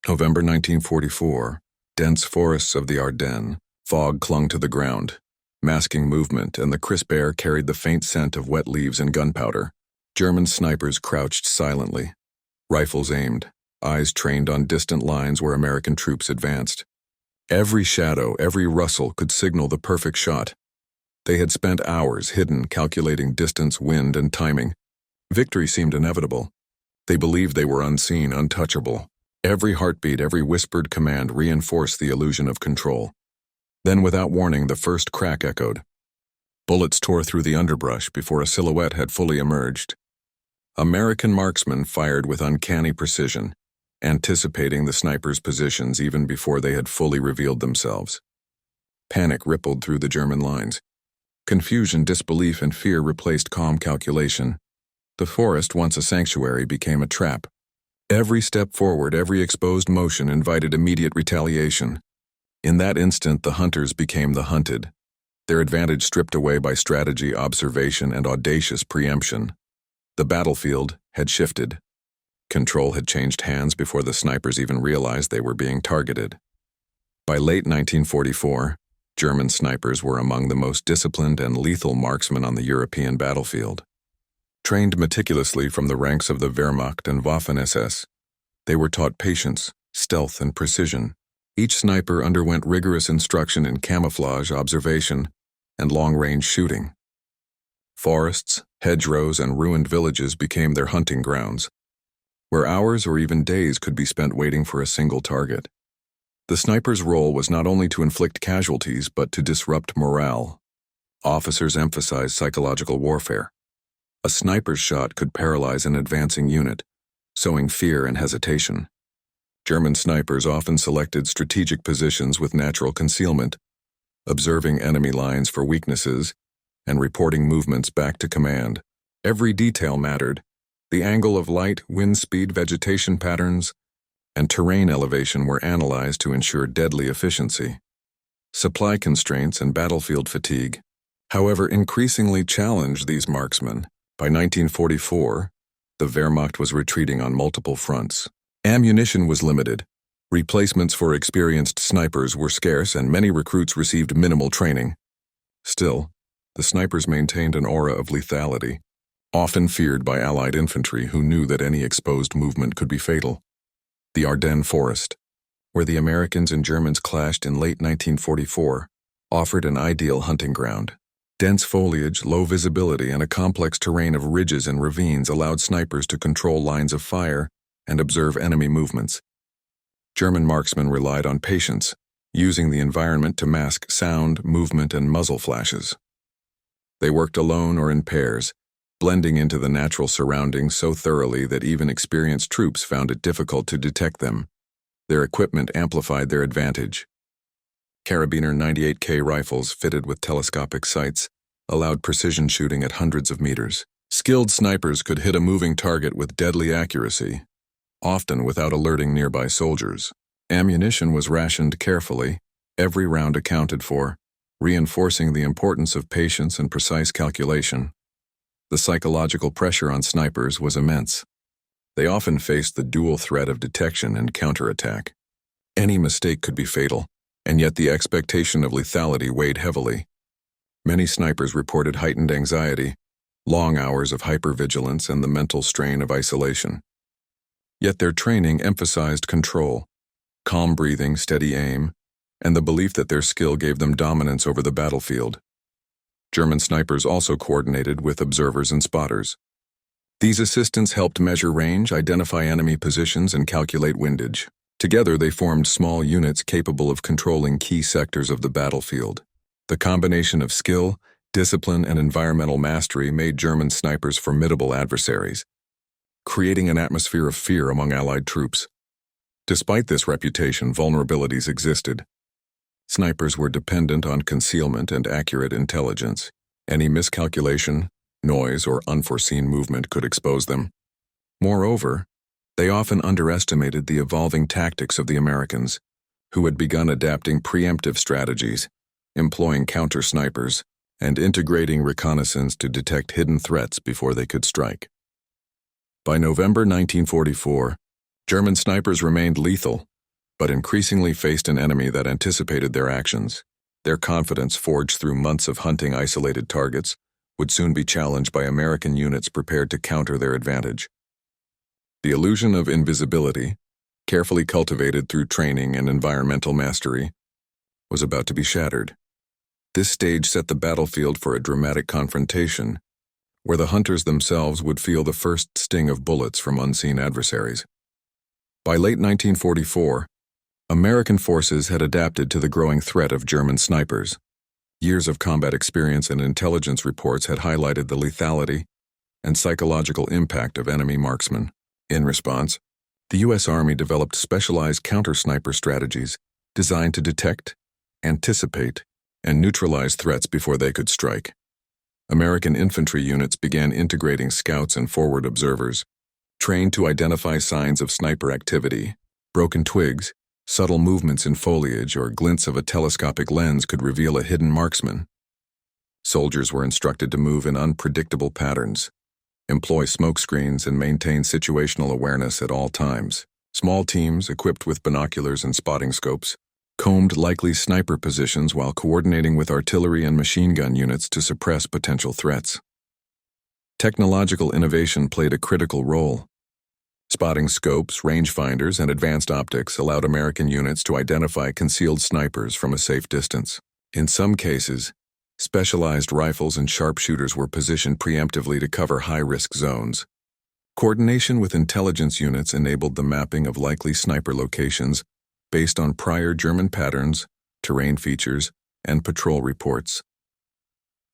November 1944. Dense forests of the Ardennes. Fog clung to the ground, masking movement, and the crisp air carried the faint scent of wet leaves and gunpowder. German snipers crouched silently, rifles aimed, eyes trained on distant lines where American troops advanced. Every shadow, every rustle could signal the perfect shot. They had spent hours hidden, calculating distance, wind, and timing. Victory seemed inevitable. They believed they were unseen, untouchable. Every heartbeat, every whispered command reinforced the illusion of control. Then, without warning, the first crack echoed. Bullets tore through the underbrush before a silhouette had fully emerged. American marksmen fired with uncanny precision, anticipating the snipers' positions even before they had fully revealed themselves. Panic rippled through the German lines. Confusion, disbelief, and fear replaced calm calculation. The forest, once a sanctuary, became a trap. Every step forward, every exposed motion invited immediate retaliation. In that instant, the hunters became the hunted, their advantage stripped away by strategy, observation, and audacious preemption. The battlefield had shifted. Control had changed hands before the snipers even realized they were being targeted. By late 1944, German snipers were among the most disciplined and lethal marksmen on the European battlefield. Trained meticulously from the ranks of the Wehrmacht and Waffen-SS, they were taught patience, stealth, and precision. Each sniper underwent rigorous instruction in camouflage, observation, and long-range shooting. Forests, hedgerows, and ruined villages became their hunting grounds, where hours or even days could be spent waiting for a single target. The sniper's role was not only to inflict casualties, but to disrupt morale. Officers emphasized psychological warfare. A sniper's shot could paralyze an advancing unit, sowing fear and hesitation. German snipers often selected strategic positions with natural concealment, observing enemy lines for weaknesses and reporting movements back to command. Every detail mattered. The angle of light, wind speed, vegetation patterns, and terrain elevation were analyzed to ensure deadly efficiency. Supply constraints and battlefield fatigue, however, increasingly challenged these marksmen. By 1944, the Wehrmacht was retreating on multiple fronts. Ammunition was limited. Replacements for experienced snipers were scarce, and many recruits received minimal training. Still, the snipers maintained an aura of lethality, often feared by Allied infantry who knew that any exposed movement could be fatal. The Ardennes Forest, where the Americans and Germans clashed in late 1944, offered an ideal hunting ground. Dense foliage, low visibility, and a complex terrain of ridges and ravines allowed snipers to control lines of fire and observe enemy movements. German marksmen relied on patience, using the environment to mask sound, movement, and muzzle flashes. They worked alone or in pairs, blending into the natural surroundings so thoroughly that even experienced troops found it difficult to detect them. Their equipment amplified their advantage. Carabiner 98K rifles fitted with telescopic sights allowed precision shooting at hundreds of meters. Skilled snipers could hit a moving target with deadly accuracy, often without alerting nearby soldiers. Ammunition was rationed carefully, every round accounted for, reinforcing the importance of patience and precise calculation. The psychological pressure on snipers was immense. They often faced the dual threat of detection and counterattack. Any mistake could be fatal, and yet the expectation of lethality weighed heavily. Many snipers reported heightened anxiety, long hours of hypervigilance, and the mental strain of isolation. Yet their training emphasized control, calm breathing, steady aim, and the belief that their skill gave them dominance over the battlefield. German snipers also coordinated with observers and spotters. These assistants helped measure range, identify enemy positions, and calculate windage. Together, they formed small units capable of controlling key sectors of the battlefield. The combination of skill, discipline, and environmental mastery made German snipers formidable adversaries, creating an atmosphere of fear among Allied troops. Despite this reputation, vulnerabilities existed. Snipers were dependent on concealment and accurate intelligence. Any miscalculation, noise, or unforeseen movement could expose them. Moreover, they often underestimated the evolving tactics of the Americans, who had begun adapting preemptive strategies, employing counter-snipers, and integrating reconnaissance to detect hidden threats before they could strike. By November 1944, German snipers remained lethal, but increasingly faced an enemy that anticipated their actions. Their confidence, forged through months of hunting isolated targets, would soon be challenged by American units prepared to counter their advantage. The illusion of invisibility, carefully cultivated through training and environmental mastery, was about to be shattered. This stage set the battlefield for a dramatic confrontation, where the hunters themselves would feel the first sting of bullets from unseen adversaries. By late 1944, American forces had adapted to the growing threat of German snipers. Years of combat experience and intelligence reports had highlighted the lethality and psychological impact of enemy marksmen. In response, the U.S. Army developed specialized counter-sniper strategies designed to detect, anticipate, and neutralize threats before they could strike. American infantry units began integrating scouts and forward observers, trained to identify signs of sniper activity. Broken twigs, subtle movements in foliage, or glints of a telescopic lens could reveal a hidden marksman. Soldiers were instructed to move in unpredictable patterns, employ smoke screens, and maintain situational awareness at all times. Small teams, equipped with binoculars and spotting scopes, combed likely sniper positions while coordinating with artillery and machine gun units to suppress potential threats. Technological innovation played a critical role. Spotting scopes, rangefinders, and advanced optics allowed American units to identify concealed snipers from a safe distance. In some cases, specialized rifles and sharpshooters were positioned preemptively to cover high-risk zones. Coordination with intelligence units enabled the mapping of likely sniper locations based on prior German patterns, terrain features, and patrol reports.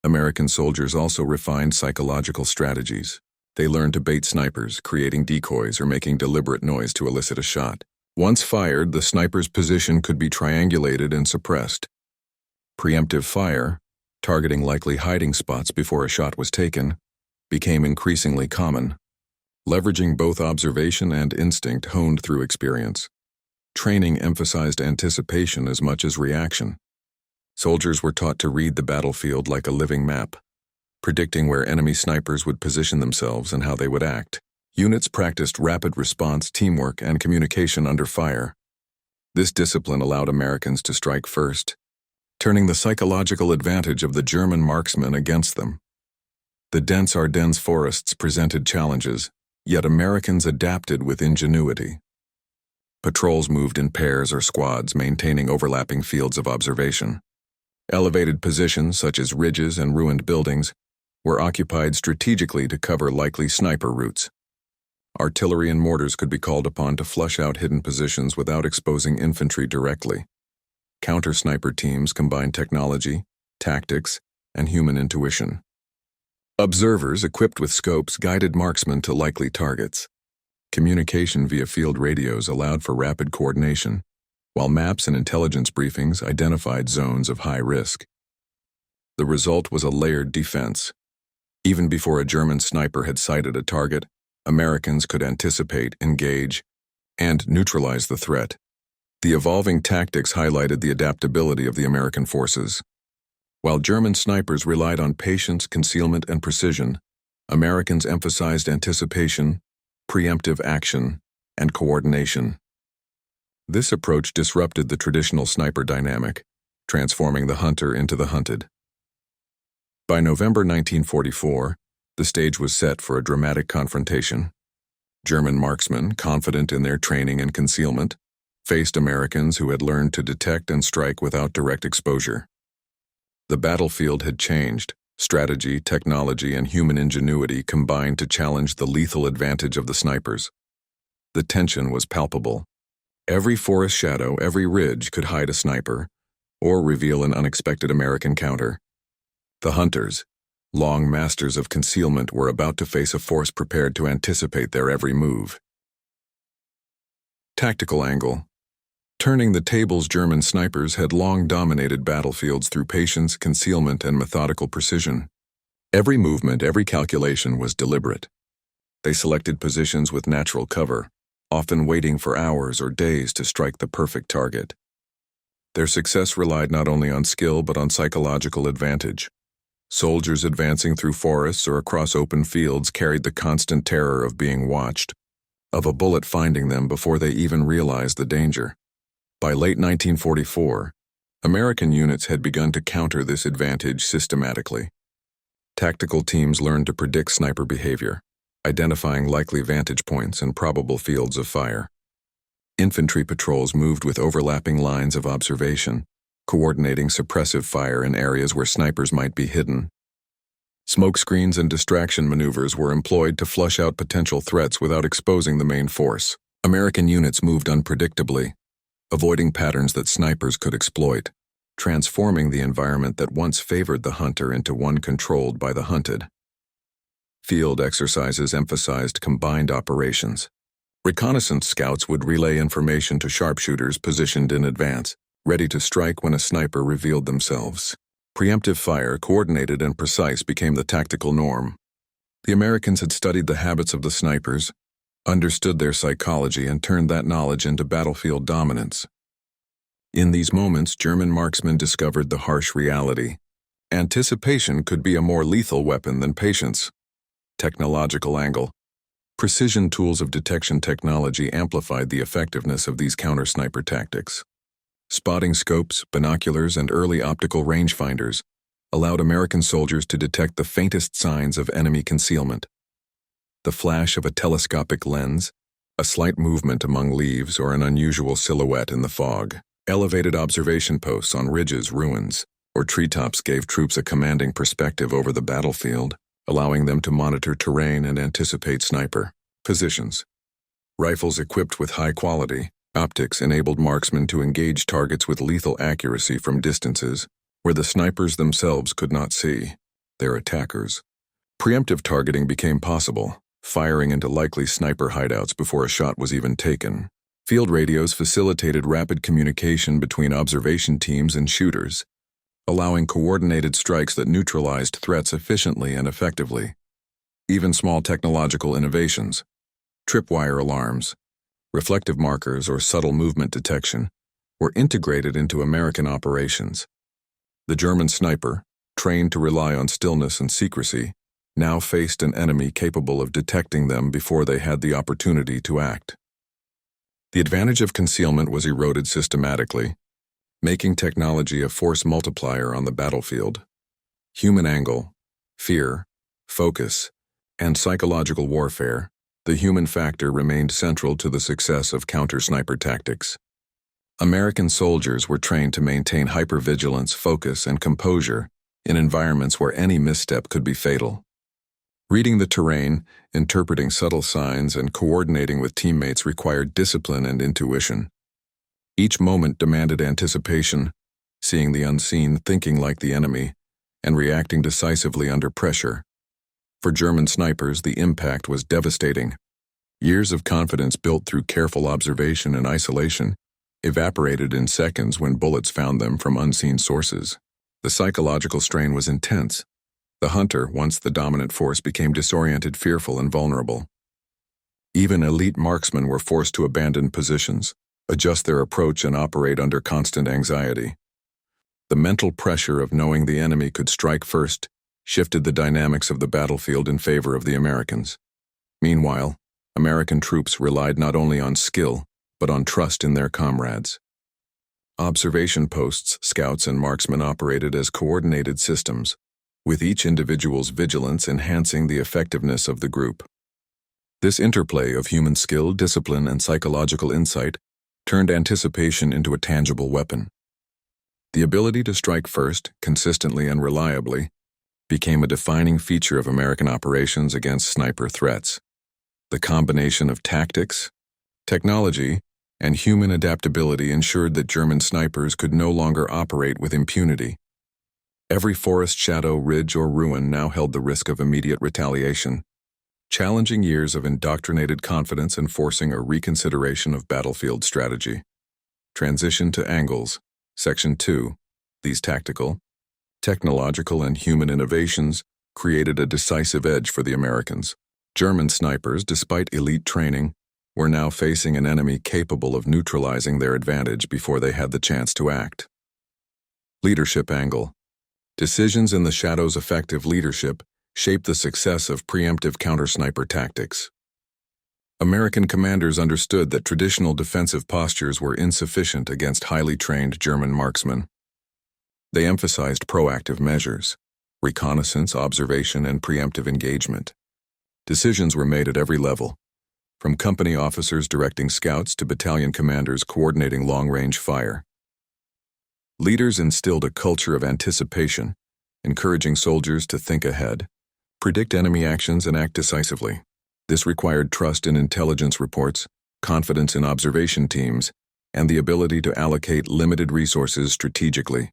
American soldiers also refined psychological strategies. They learned to bait snipers, creating decoys or making deliberate noise to elicit a shot. Once fired, the sniper's position could be triangulated and suppressed. Preemptive fire, targeting likely hiding spots before a shot was taken, became increasingly common, leveraging both observation and instinct honed through experience. Training emphasized anticipation as much as reaction. Soldiers were taught to read the battlefield like a living map, predicting where enemy snipers would position themselves and how they would act. Units practiced rapid response, teamwork, and communication under fire. This discipline allowed Americans to strike first, turning the psychological advantage of the German marksmen against them. The dense Ardennes forests presented challenges, yet Americans adapted with ingenuity. Patrols moved in pairs or squads, maintaining overlapping fields of observation. Elevated positions, such as ridges and ruined buildings, were occupied strategically to cover likely sniper routes. Artillery and mortars could be called upon to flush out hidden positions without exposing infantry directly. Counter-sniper teams combined technology, tactics, and human intuition. Observers equipped with scopes guided marksmen to likely targets. Communication via field radios allowed for rapid coordination, while maps and intelligence briefings identified zones of high risk. The result was a layered defense. Even before a German sniper had sighted a target, Americans could anticipate, engage, and neutralize the threat. The evolving tactics highlighted the adaptability of the American forces. While German snipers relied on patience, concealment, and precision, Americans emphasized anticipation, preemptive action, and coordination. This approach disrupted the traditional sniper dynamic, transforming the hunter into the hunted. By November 1944, the stage was set for a dramatic confrontation. German marksmen, confident in their training and concealment, faced Americans who had learned to detect and strike without direct exposure. The battlefield had changed. Strategy, technology, and human ingenuity combined to challenge the lethal advantage of the snipers. The tension was palpable. Every forest shadow, every ridge could hide a sniper, or reveal an unexpected American counter. The hunters, long masters of concealment, were about to face a force prepared to anticipate their every move. Tactical angle. Turning the tables, German snipers had long dominated battlefields through patience, concealment, and methodical precision. Every movement, every calculation was deliberate. They selected positions with natural cover, often waiting for hours or days to strike the perfect target. Their success relied not only on skill but on psychological advantage. Soldiers advancing through forests or across open fields carried the constant terror of being watched, of a bullet finding them before they even realized the danger. By late 1944, American units had begun to counter this advantage systematically. Tactical teams learned to predict sniper behavior, identifying likely vantage points and probable fields of fire. Infantry patrols moved with overlapping lines of observation, coordinating suppressive fire in areas where snipers might be hidden. Smoke screens and distraction maneuvers were employed to flush out potential threats without exposing the main force. American units moved unpredictably, avoiding patterns that snipers could exploit, transforming the environment that once favored the hunter into one controlled by the hunted. Field exercises emphasized combined operations. Reconnaissance scouts would relay information to sharpshooters positioned in advance, ready to strike when a sniper revealed themselves. Preemptive fire, coordinated and precise, became the tactical norm. The Americans had studied the habits of the snipers, understood their psychology, and turned that knowledge into battlefield dominance. In these moments, German marksmen discovered the harsh reality. Anticipation could be a more lethal weapon than patience. Technological angle. Precision tools of detection technology amplified the effectiveness of these counter-sniper tactics. Spotting scopes, binoculars, and early optical rangefinders allowed American soldiers to detect the faintest signs of enemy concealment. The flash of a telescopic lens, a slight movement among leaves, or an unusual silhouette in the fog, elevated observation posts on ridges, ruins, or treetops gave troops a commanding perspective over the battlefield, allowing them to monitor terrain and anticipate sniper positions. Rifles equipped with high-quality optics enabled marksmen to engage targets with lethal accuracy from distances where the snipers themselves could not see their attackers. Preemptive targeting became possible, firing into likely sniper hideouts before a shot was even taken. Field radios facilitated rapid communication between observation teams and shooters, allowing coordinated strikes that neutralized threats efficiently and effectively. Even small technological innovations, tripwire alarms, reflective markers, or subtle movement detection, were integrated into American operations. The German sniper, trained to rely on stillness and secrecy, now faced an enemy capable of detecting them before they had the opportunity to act. The advantage of concealment was eroded systematically, making technology a force multiplier on the battlefield. Human angle, fear, focus, and psychological warfare, the human factor remained central to the success of counter-sniper tactics. American soldiers were trained to maintain hypervigilance, focus, and composure in environments where any misstep could be fatal. Reading the terrain, interpreting subtle signs, and coordinating with teammates required discipline and intuition. Each moment demanded anticipation, seeing the unseen, thinking like the enemy, and reacting decisively under pressure. For German snipers, the impact was devastating. Years of confidence built through careful observation and isolation evaporated in seconds when bullets found them from unseen sources. The psychological strain was intense. The hunter, once the dominant force, became disoriented, fearful, and vulnerable. Even elite marksmen were forced to abandon positions, adjust their approach, and operate under constant anxiety. The mental pressure of knowing the enemy could strike first shifted the dynamics of the battlefield in favor of the Americans. Meanwhile, American troops relied not only on skill, but on trust in their comrades. Observation posts, scouts, and marksmen operated as coordinated systems, with each individual's vigilance enhancing the effectiveness of the group. This interplay of human skill, discipline, and psychological insight turned anticipation into a tangible weapon. The ability to strike first, consistently and reliably, became a defining feature of American operations against sniper threats. The combination of tactics, technology, and human adaptability ensured that German snipers could no longer operate with impunity. Every forest, shadow, ridge, or ruin now held the risk of immediate retaliation, challenging years of indoctrinated confidence and forcing a reconsideration of battlefield strategy. Transition to angles. Section 2. These tactical, technological, and human innovations created a decisive edge for the Americans. German snipers, despite elite training, were now facing an enemy capable of neutralizing their advantage before they had the chance to act. Leadership angle. Decisions in the shadows' effective leadership shaped the success of preemptive counter-sniper tactics. American commanders understood that traditional defensive postures were insufficient against highly trained German marksmen. They emphasized proactive measures: reconnaissance, observation, and preemptive engagement. Decisions were made at every level, from company officers directing scouts to battalion commanders coordinating long-range fire. Leaders instilled a culture of anticipation, encouraging soldiers to think ahead, predict enemy actions, and act decisively. This required trust in intelligence reports, confidence in observation teams, and the ability to allocate limited resources strategically.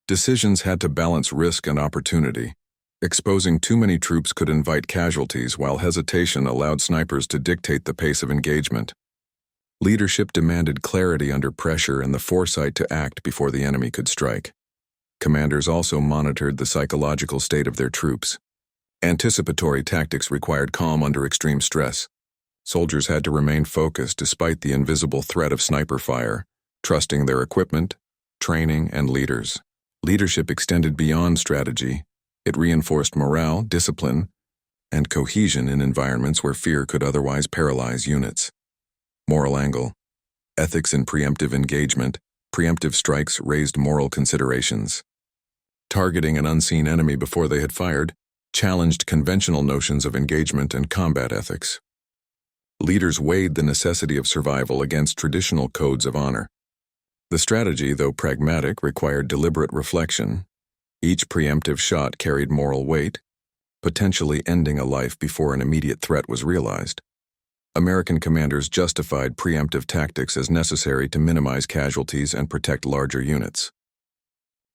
Decisions had to balance risk and opportunity. Exposing too many troops could invite casualties, while hesitation allowed snipers to dictate the pace of engagement. Leadership demanded clarity under pressure and the foresight to act before the enemy could strike. Commanders also monitored the psychological state of their troops. Anticipatory tactics required calm under extreme stress. Soldiers had to remain focused despite the invisible threat of sniper fire, trusting their equipment, training, and leaders. Leadership extended beyond strategy. It reinforced morale, discipline, and cohesion in environments where fear could otherwise paralyze units. Moral angle. Ethics in preemptive engagement. Preemptive strikes raised moral considerations. Targeting an unseen enemy before they had fired challenged conventional notions of engagement and combat ethics. Leaders weighed the necessity of survival against traditional codes of honor. The strategy, though pragmatic, required deliberate reflection. Each preemptive shot carried moral weight, potentially ending a life before an immediate threat was realized. American commanders justified preemptive tactics as necessary to minimize casualties and protect larger units.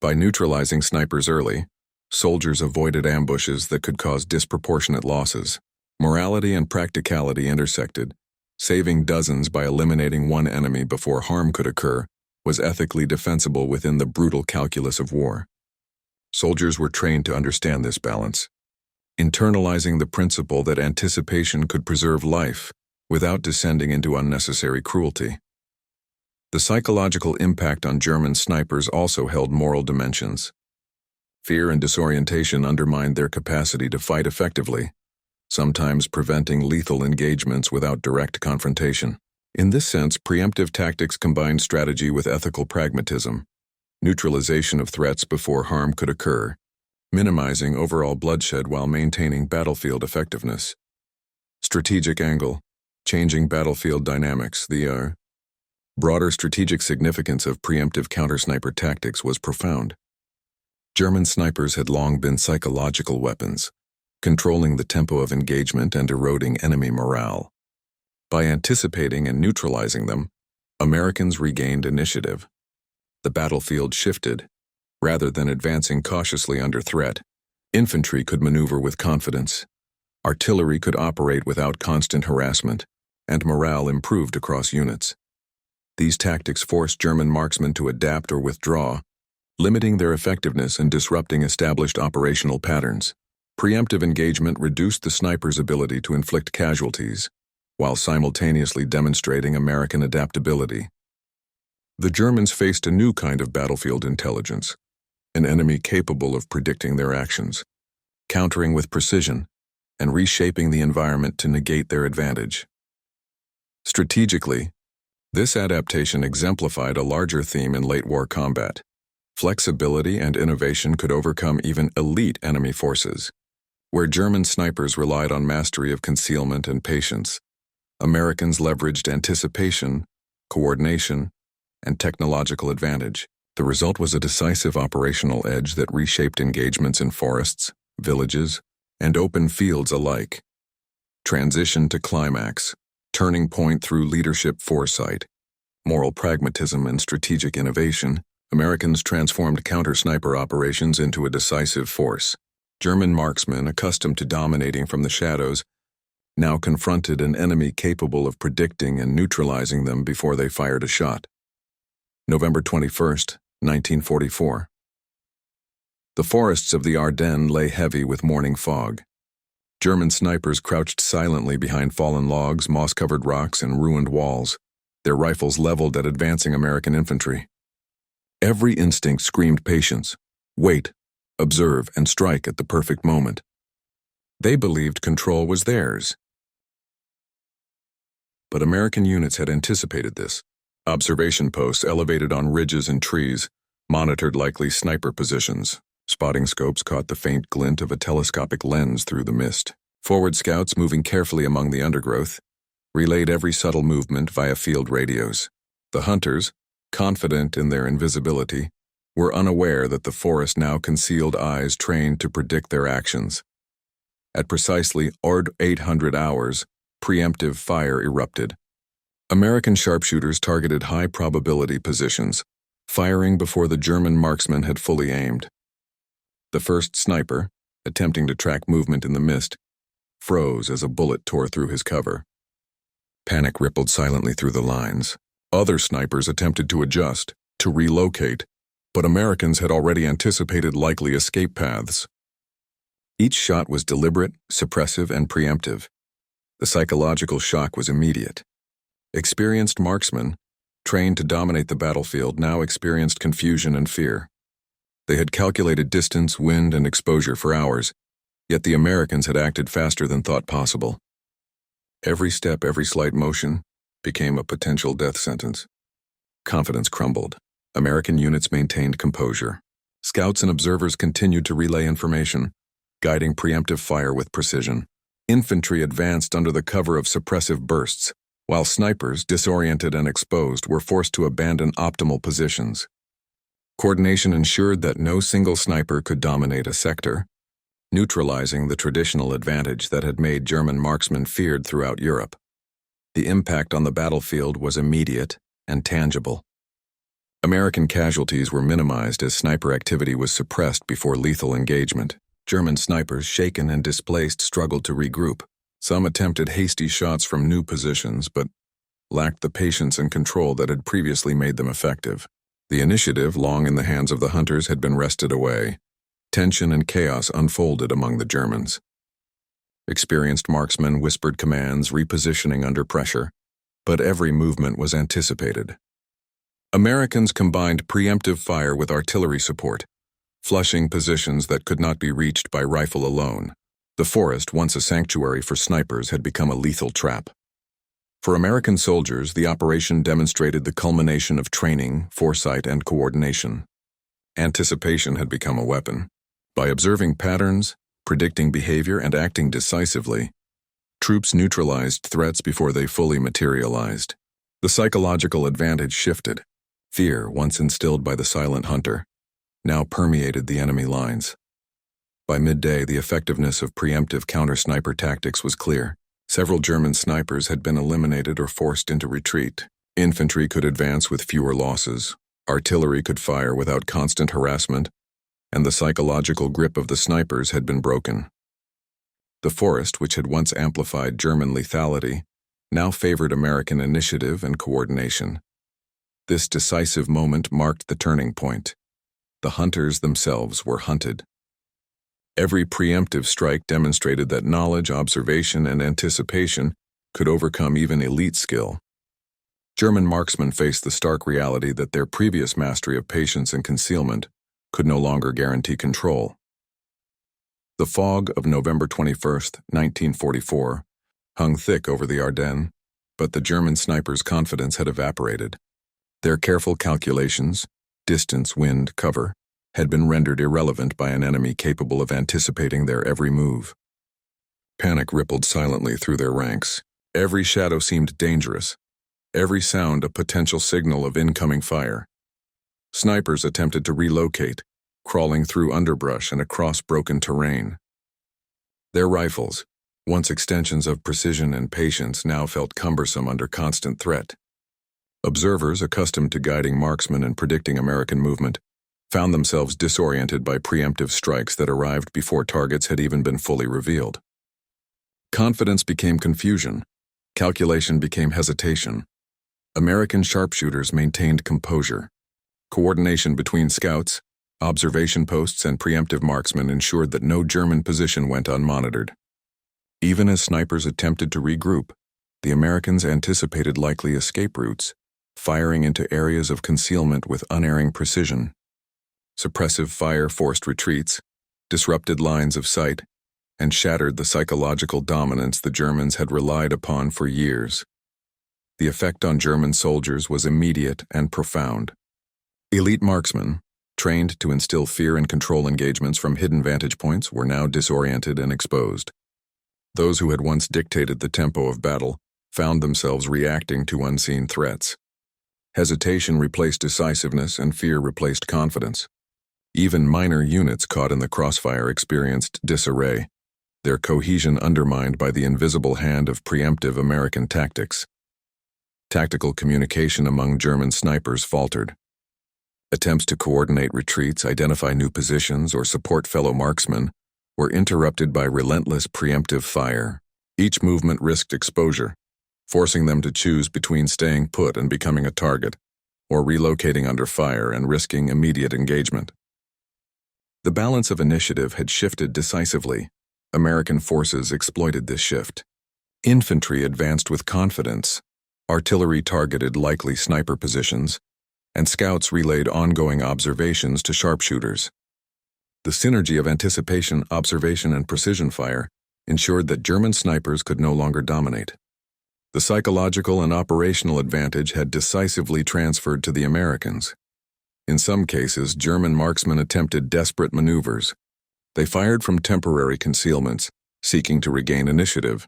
By neutralizing snipers early, soldiers avoided ambushes that could cause disproportionate losses. Morality and practicality intersected. Saving dozens by eliminating one enemy before harm could occur was ethically defensible within the brutal calculus of war. Soldiers were trained to understand this balance, internalizing the principle that anticipation could preserve life without descending into unnecessary cruelty. The psychological impact on German snipers also held moral dimensions. Fear and disorientation undermined their capacity to fight effectively, sometimes preventing lethal engagements without direct confrontation. In this sense, preemptive tactics combined strategy with ethical pragmatism, neutralization of threats before harm could occur, minimizing overall bloodshed while maintaining battlefield effectiveness. Strategic angle, changing battlefield dynamics. The broader strategic significance of preemptive counter-sniper tactics was profound. German snipers had long been psychological weapons, controlling the tempo of engagement and eroding enemy morale. By anticipating and neutralizing them, Americans regained initiative. The battlefield shifted. Rather than advancing cautiously under threat, infantry could maneuver with confidence. Artillery could operate without constant harassment, and morale improved across units. These tactics forced German marksmen to adapt or withdraw, limiting their effectiveness and disrupting established operational patterns. Preemptive engagement reduced the sniper's ability to inflict casualties, while simultaneously demonstrating American adaptability. The Germans faced a new kind of battlefield intelligence, an enemy capable of predicting their actions, countering with precision, and reshaping the environment to negate their advantage. Strategically, this adaptation exemplified a larger theme in late-war combat. Flexibility and innovation could overcome even elite enemy forces. Where German snipers relied on mastery of concealment and patience, Americans leveraged anticipation, coordination, and technological advantage. The result was a decisive operational edge that reshaped engagements in forests, villages, and open fields alike. Transition to climax, turning point through leadership foresight, moral pragmatism, and strategic innovation, Americans transformed counter-sniper operations into a decisive force. German marksmen, accustomed to dominating from the shadows, now confronted an enemy capable of predicting and neutralizing them before they fired a shot. November 21st, 1944. The forests of the Ardennes lay heavy with morning fog. German snipers crouched silently behind fallen logs, moss-covered rocks, and ruined walls, their rifles leveled at advancing American infantry. Every instinct screamed patience, wait, observe, and strike at the perfect moment. They believed control was theirs. But American units had anticipated this. Observation posts elevated on ridges and trees monitored likely sniper positions. Spotting scopes caught the faint glint of a telescopic lens through the mist. Forward scouts, moving carefully among the undergrowth, relayed every subtle movement via field radios. The hunters, confident in their invisibility, were unaware that the forest now concealed eyes trained to predict their actions. At precisely 800 hours, preemptive fire erupted. American sharpshooters targeted high-probability positions, firing before the German marksmen had fully aimed. The first sniper, attempting to track movement in the mist, froze as a bullet tore through his cover. Panic rippled silently through the lines. Other snipers attempted to adjust, to relocate, but Americans had already anticipated likely escape paths. Each shot was deliberate, suppressive, and preemptive. The psychological shock was immediate. Experienced marksmen, trained to dominate the battlefield, now experienced confusion and fear. They had calculated distance, wind, and exposure for hours, yet the Americans had acted faster than thought possible. Every step, every slight motion, became a potential death sentence. Confidence crumbled. American units maintained composure. Scouts and observers continued to relay information, guiding preemptive fire with precision. Infantry advanced under the cover of suppressive bursts, while snipers, disoriented and exposed, were forced to abandon optimal positions. Coordination ensured that no single sniper could dominate a sector, neutralizing the traditional advantage that had made German marksmen feared throughout Europe. The impact on the battlefield was immediate and tangible. American casualties were minimized as sniper activity was suppressed before lethal engagement. German snipers, shaken and displaced, struggled to regroup. Some attempted hasty shots from new positions, but lacked the patience and control that had previously made them effective. The initiative, long in the hands of the hunters, had been wrested away. Tension and chaos unfolded among the Germans. Experienced marksmen whispered commands, repositioning under pressure, but every movement was anticipated. Americans combined preemptive fire with artillery support, flushing positions that could not be reached by rifle alone. The forest, once a sanctuary for snipers, had become a lethal trap. For American soldiers, the operation demonstrated the culmination of training, foresight, and coordination. Anticipation had become a weapon. By observing patterns, predicting behavior, and acting decisively, troops neutralized threats before they fully materialized. The psychological advantage shifted. Fear, once instilled by the silent hunter, now permeated the enemy lines. By midday, the effectiveness of preemptive counter-sniper tactics was clear. Several German snipers had been eliminated or forced into retreat. Infantry could advance with fewer losses. Artillery could fire without constant harassment, and the psychological grip of the snipers had been broken. The forest, which had once amplified German lethality, now favored American initiative and coordination. This decisive moment marked the turning point. The hunters themselves were hunted. Every preemptive strike demonstrated that knowledge, observation, and anticipation could overcome even elite skill. German marksmen faced the stark reality that their previous mastery of patience and concealment could no longer guarantee control. The fog of November 21st, 1944, hung thick over the Ardennes, but the German snipers' confidence had evaporated. Their careful calculations, distance, wind, cover, had been rendered irrelevant by an enemy capable of anticipating their every move. Panic rippled silently through their ranks. Every shadow seemed dangerous, every sound a potential signal of incoming fire. Snipers attempted to relocate, crawling through underbrush and across broken terrain. Their rifles, once extensions of precision and patience, now felt cumbersome under constant threat. Observers, accustomed to guiding marksmen and predicting American movement, found themselves disoriented by preemptive strikes that arrived before targets had even been fully revealed. Confidence became confusion. Calculation became hesitation. American sharpshooters maintained composure. Coordination between scouts, observation posts, and preemptive marksmen ensured that no German position went unmonitored. Even as snipers attempted to regroup, the Americans anticipated likely escape routes, firing into areas of concealment with unerring precision. Suppressive fire forced retreats, disrupted lines of sight, and shattered the psychological dominance the Germans had relied upon for years. The effect on German soldiers was immediate and profound. Elite marksmen, trained to instill fear and control engagements from hidden vantage points, were now disoriented and exposed. Those who had once dictated the tempo of battle found themselves reacting to unseen threats. Hesitation replaced decisiveness and fear replaced confidence. Even minor units caught in the crossfire experienced disarray, their cohesion undermined by the invisible hand of preemptive American tactics. Tactical communication among German snipers faltered. Attempts to coordinate retreats, identify new positions, or support fellow marksmen were interrupted by relentless preemptive fire. Each movement risked exposure, forcing them to choose between staying put and becoming a target, or relocating under fire and risking immediate engagement. The balance of initiative had shifted decisively. American forces exploited this shift. Infantry advanced with confidence, artillery targeted likely sniper positions, and scouts relayed ongoing observations to sharpshooters. The synergy of anticipation, observation, and precision fire ensured that German snipers could no longer dominate. The psychological and operational advantage had decisively transferred to the Americans. In some cases, German marksmen attempted desperate maneuvers. They fired from temporary concealments, seeking to regain initiative,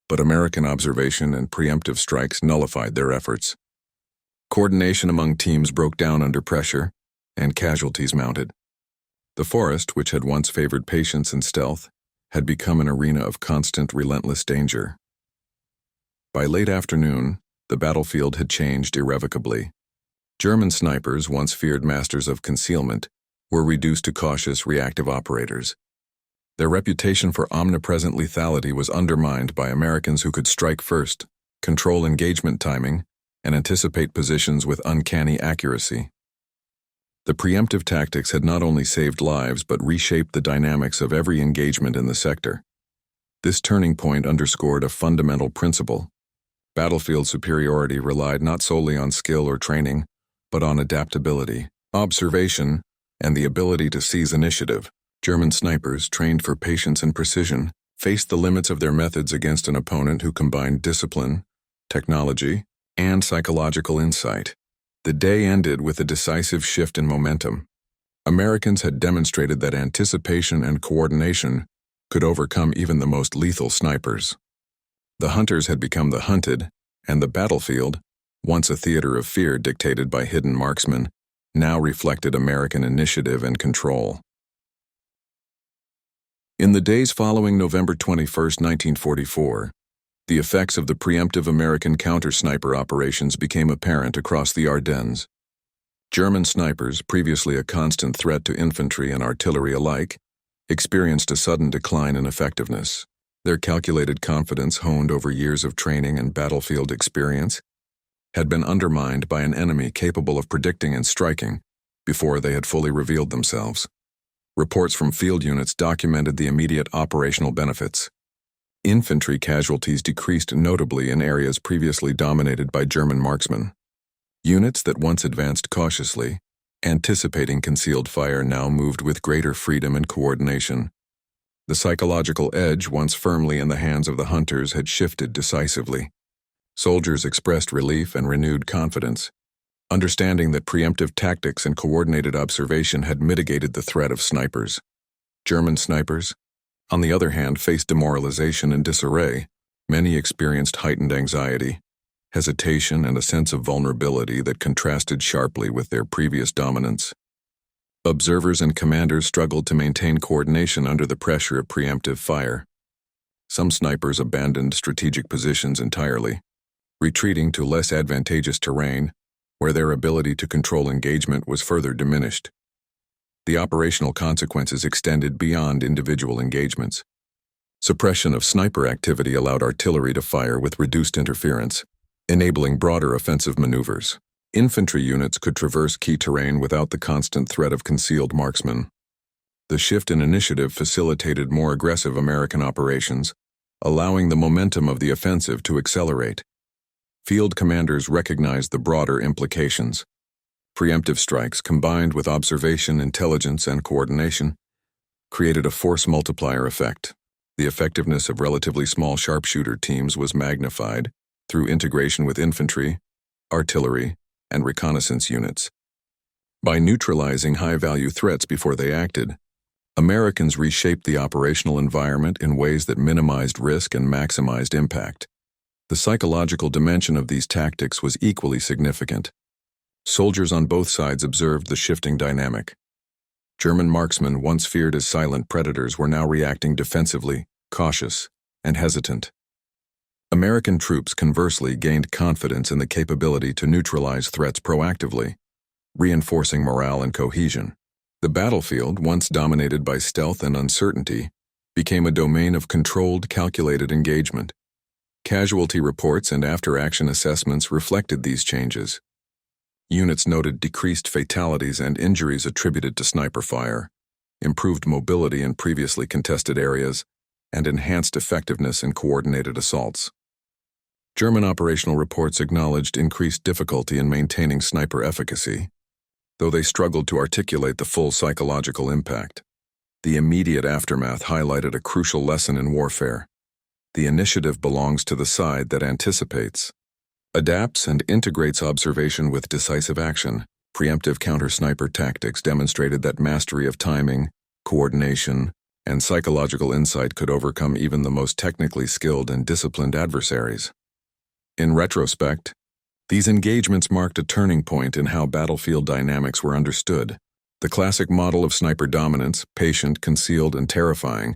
but American observation and preemptive strikes nullified their efforts. Coordination among teams broke down under pressure, and casualties mounted. The forest, which had once favored patience and stealth, had become an arena of constant, relentless danger. By late afternoon, the battlefield had changed irrevocably. German snipers, once feared masters of concealment, were reduced to cautious, reactive operators. Their reputation for omnipresent lethality was undermined by Americans who could strike first, control engagement timing, and anticipate positions with uncanny accuracy. The preemptive tactics had not only saved lives but reshaped the dynamics of every engagement in the sector. This turning point underscored a fundamental principle. Battlefield superiority relied not solely on skill or training, but on adaptability, observation, and the ability to seize initiative. German snipers, trained for patience and precision, faced the limits of their methods against an opponent who combined discipline, technology, and psychological insight. The day ended with a decisive shift in momentum. Americans had demonstrated that anticipation and coordination could overcome even the most lethal snipers. The hunters had become the hunted, and the battlefield, once a theater of fear dictated by hidden marksmen, now reflected American initiative and control. In the days following November 21, 1944, the effects of the preemptive American counter-sniper operations became apparent across the Ardennes. German snipers, previously a constant threat to infantry and artillery alike, experienced a sudden decline in effectiveness. Their calculated confidence, honed over years of training and battlefield experience, had been undermined by an enemy capable of predicting and striking before they had fully revealed themselves. Reports from field units documented the immediate operational benefits. Infantry casualties decreased notably in areas previously dominated by German marksmen. Units that once advanced cautiously, anticipating concealed fire, now moved with greater freedom and coordination. The psychological edge, once firmly in the hands of the hunters, had shifted decisively. Soldiers expressed relief and renewed confidence, understanding that preemptive tactics and coordinated observation had mitigated the threat of snipers. German snipers, on the other hand, faced demoralization and disarray. Many experienced heightened anxiety, hesitation, and a sense of vulnerability that contrasted sharply with their previous dominance. Observers and commanders struggled to maintain coordination under the pressure of preemptive fire. Some snipers abandoned strategic positions entirely, retreating to less advantageous terrain where their ability to control engagement was further diminished. The operational consequences extended beyond individual engagements. Suppression of sniper activity allowed artillery to fire with reduced interference, enabling broader offensive maneuvers. Infantry units could traverse key terrain without the constant threat of concealed marksmen. The shift in initiative facilitated more aggressive American operations, allowing the momentum of the offensive to accelerate. Field commanders recognized the broader implications. Preemptive strikes, combined with observation, intelligence, and coordination, created a force multiplier effect. The effectiveness of relatively small sharpshooter teams was magnified, through integration with infantry, artillery, and reconnaissance units. By neutralizing high-value threats before they acted, Americans reshaped the operational environment in ways that minimized risk and maximized impact. The psychological dimension of these tactics was equally significant. Soldiers on both sides observed the shifting dynamic. German marksmen, once feared as silent predators, were now reacting defensively, cautious, and hesitant. American troops, conversely, gained confidence in the capability to neutralize threats proactively, reinforcing morale and cohesion. The battlefield, once dominated by stealth and uncertainty, became a domain of controlled, calculated engagement. Casualty reports and after-action assessments reflected these changes. Units noted decreased fatalities and injuries attributed to sniper fire, improved mobility in previously contested areas, and enhanced effectiveness in coordinated assaults. German operational reports acknowledged increased difficulty in maintaining sniper efficacy, though they struggled to articulate the full psychological impact. The immediate aftermath highlighted a crucial lesson in warfare. The initiative belongs to the side that anticipates, adapts, and integrates observation with decisive action. Preemptive counter-sniper tactics demonstrated that mastery of timing, coordination, and psychological insight could overcome even the most technically skilled and disciplined adversaries. In retrospect, these engagements marked a turning point in how battlefield dynamics were understood. The classic model of sniper dominance, patient, concealed, and terrifying,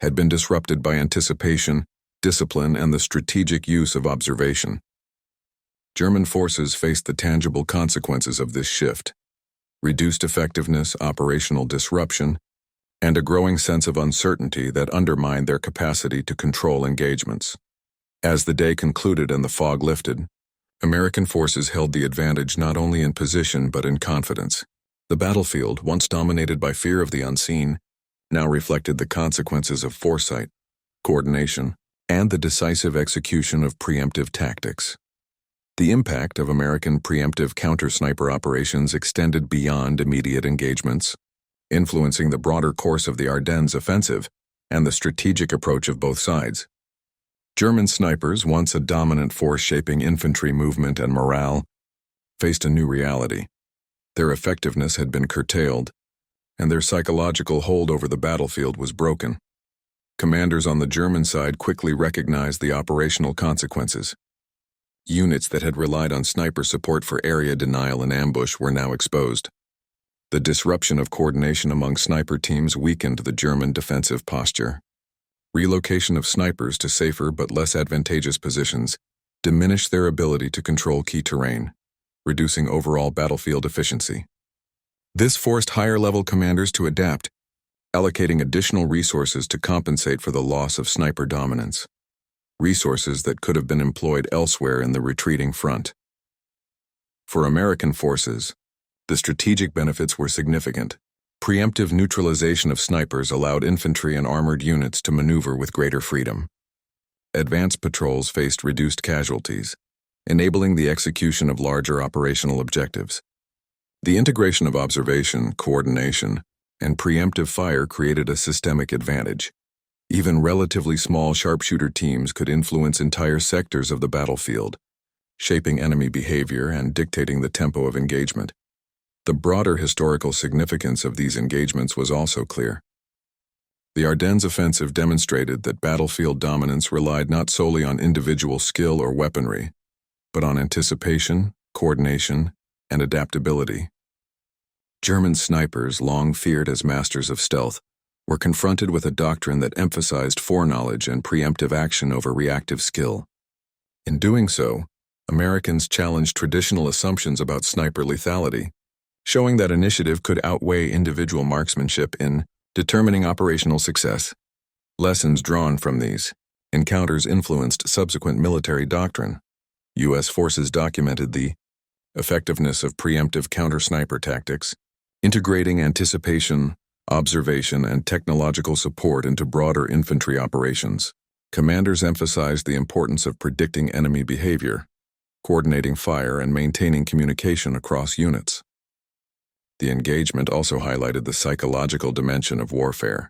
had been disrupted by anticipation, discipline, and the strategic use of observation. German forces faced the tangible consequences of this shift: reduced effectiveness, operational disruption, and a growing sense of uncertainty that undermined their capacity to control engagements. As the day concluded and the fog lifted, American forces held the advantage not only in position but in confidence. The battlefield, once dominated by fear of the unseen, now reflected the consequences of foresight, coordination, and the decisive execution of preemptive tactics. The impact of American preemptive counter-sniper operations extended beyond immediate engagements, influencing the broader course of the Ardennes offensive and the strategic approach of both sides. German snipers, once a dominant force shaping infantry movement and morale, faced a new reality. Their effectiveness had been curtailed, and their psychological hold over the battlefield was broken. Commanders on the German side quickly recognized the operational consequences. Units that had relied on sniper support for area denial and ambush were now exposed. The disruption of coordination among sniper teams weakened the German defensive posture. Relocation of snipers to safer but less advantageous positions diminished their ability to control key terrain, reducing overall battlefield efficiency. This forced higher-level commanders to adapt, allocating additional resources to compensate for the loss of sniper dominance, resources that could have been employed elsewhere in the retreating front. For American forces, the strategic benefits were significant. Preemptive neutralization of snipers allowed infantry and armored units to maneuver with greater freedom. Advanced patrols faced reduced casualties, enabling the execution of larger operational objectives. The integration of observation, coordination, and preemptive fire created a systemic advantage. Even relatively small sharpshooter teams could influence entire sectors of the battlefield, shaping enemy behavior and dictating the tempo of engagement. The broader historical significance of these engagements was also clear. The Ardennes offensive demonstrated that battlefield dominance relied not solely on individual skill or weaponry, but on anticipation, coordination, and adaptability. German snipers, long feared as masters of stealth, were confronted with a doctrine that emphasized foreknowledge and preemptive action over reactive skill. In doing so, Americans challenged traditional assumptions about sniper lethality, showing that initiative could outweigh individual marksmanship in determining operational success. Lessons drawn from these encounters influenced subsequent military doctrine. U.S. forces documented the effectiveness of preemptive counter-sniper tactics, integrating anticipation, observation, and technological support into broader infantry operations. Commanders emphasized the importance of predicting enemy behavior, coordinating fire, and maintaining communication across units. The engagement also highlighted the psychological dimension of warfare.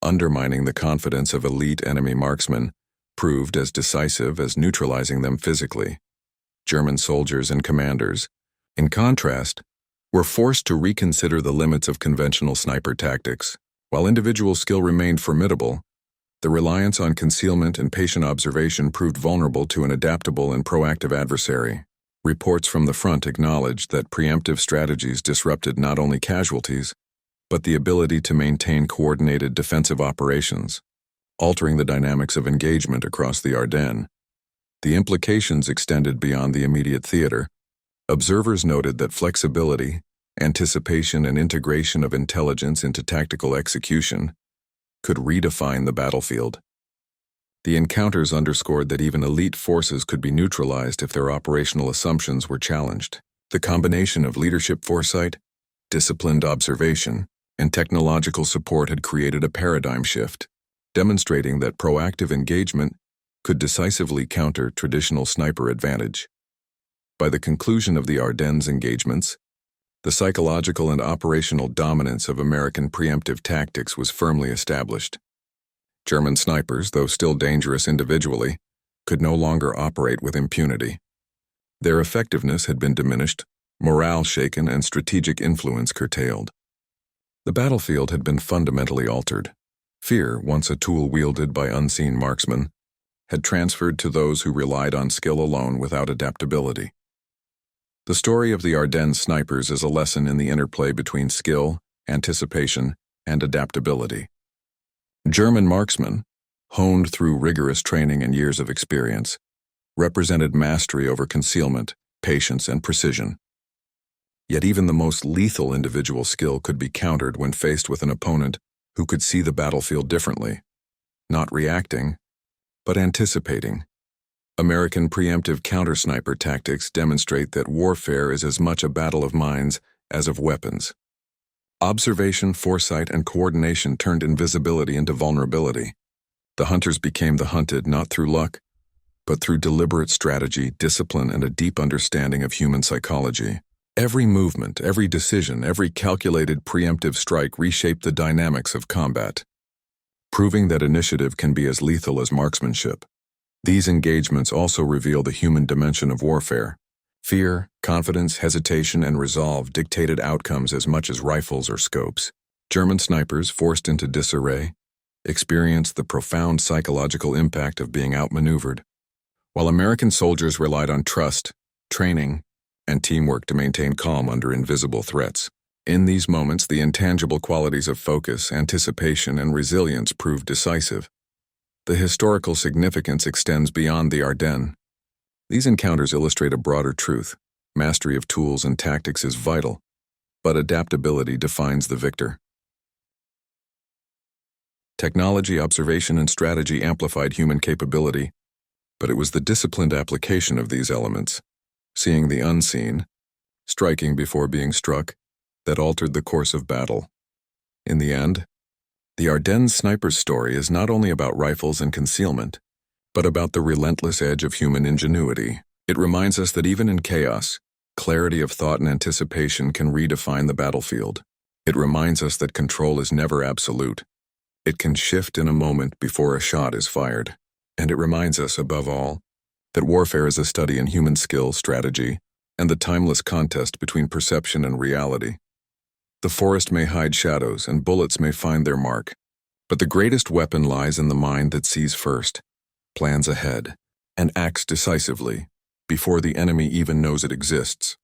Undermining the confidence of elite enemy marksmen proved as decisive as neutralizing them physically. German soldiers and commanders, in contrast, were forced to reconsider the limits of conventional sniper tactics. While individual skill remained formidable, the reliance on concealment and patient observation proved vulnerable to an adaptable and proactive adversary. Reports from the front acknowledged that preemptive strategies disrupted not only casualties, but the ability to maintain coordinated defensive operations, altering the dynamics of engagement across the Ardennes. The implications extended beyond the immediate theater. Observers noted that flexibility, anticipation, and integration of intelligence into tactical execution could redefine the battlefield. The encounters underscored that even elite forces could be neutralized if their operational assumptions were challenged. The combination of leadership foresight, disciplined observation, and technological support had created a paradigm shift, demonstrating that proactive engagement could decisively counter traditional sniper advantage. By the conclusion of the Ardennes engagements, the psychological and operational dominance of American preemptive tactics was firmly established. German snipers, though still dangerous individually, could no longer operate with impunity. Their effectiveness had been diminished, morale shaken, and strategic influence curtailed. The battlefield had been fundamentally altered. Fear, once a tool wielded by unseen marksmen, had transferred to those who relied on skill alone without adaptability. The story of the Ardennes snipers is a lesson in the interplay between skill, anticipation, and adaptability. German marksmen, honed through rigorous training and years of experience, represented mastery over concealment, patience, and precision. Yet even the most lethal individual skill could be countered when faced with an opponent who could see the battlefield differently, not reacting, but anticipating. American preemptive counter-sniper tactics demonstrate that warfare is as much a battle of minds as of weapons. Observation, foresight, and coordination turned invisibility into vulnerability. The hunters became the hunted not through luck, but through deliberate strategy, discipline, and a deep understanding of human psychology. Every movement, every decision, every calculated preemptive strike reshaped the dynamics of combat, proving that initiative can be as lethal as marksmanship. These engagements also reveal the human dimension of warfare. Fear, confidence, hesitation, and resolve dictated outcomes as much as rifles or scopes. German snipers, forced into disarray, experienced the profound psychological impact of being outmaneuvered, while American soldiers relied on trust, training, and teamwork to maintain calm under invisible threats. In these moments, the intangible qualities of focus, anticipation, and resilience proved decisive. The historical significance extends beyond the Ardennes. These encounters illustrate a broader truth. Mastery of tools and tactics is vital, but adaptability defines the victor. Technology, observation, and strategy amplified human capability, but it was the disciplined application of these elements, seeing the unseen, striking before being struck, that altered the course of battle. In the end, the Ardennes sniper's story is not only about rifles and concealment, but about the relentless edge of human ingenuity. It reminds us that even in chaos, clarity of thought and anticipation can redefine the battlefield. It reminds us that control is never absolute. It can shift in a moment before a shot is fired. And it reminds us, above all, that warfare is a study in human skill, strategy, and the timeless contest between perception and reality. The forest may hide shadows and bullets may find their mark, but the greatest weapon lies in the mind that sees first, plans ahead, and acts decisively before the enemy even knows it exists.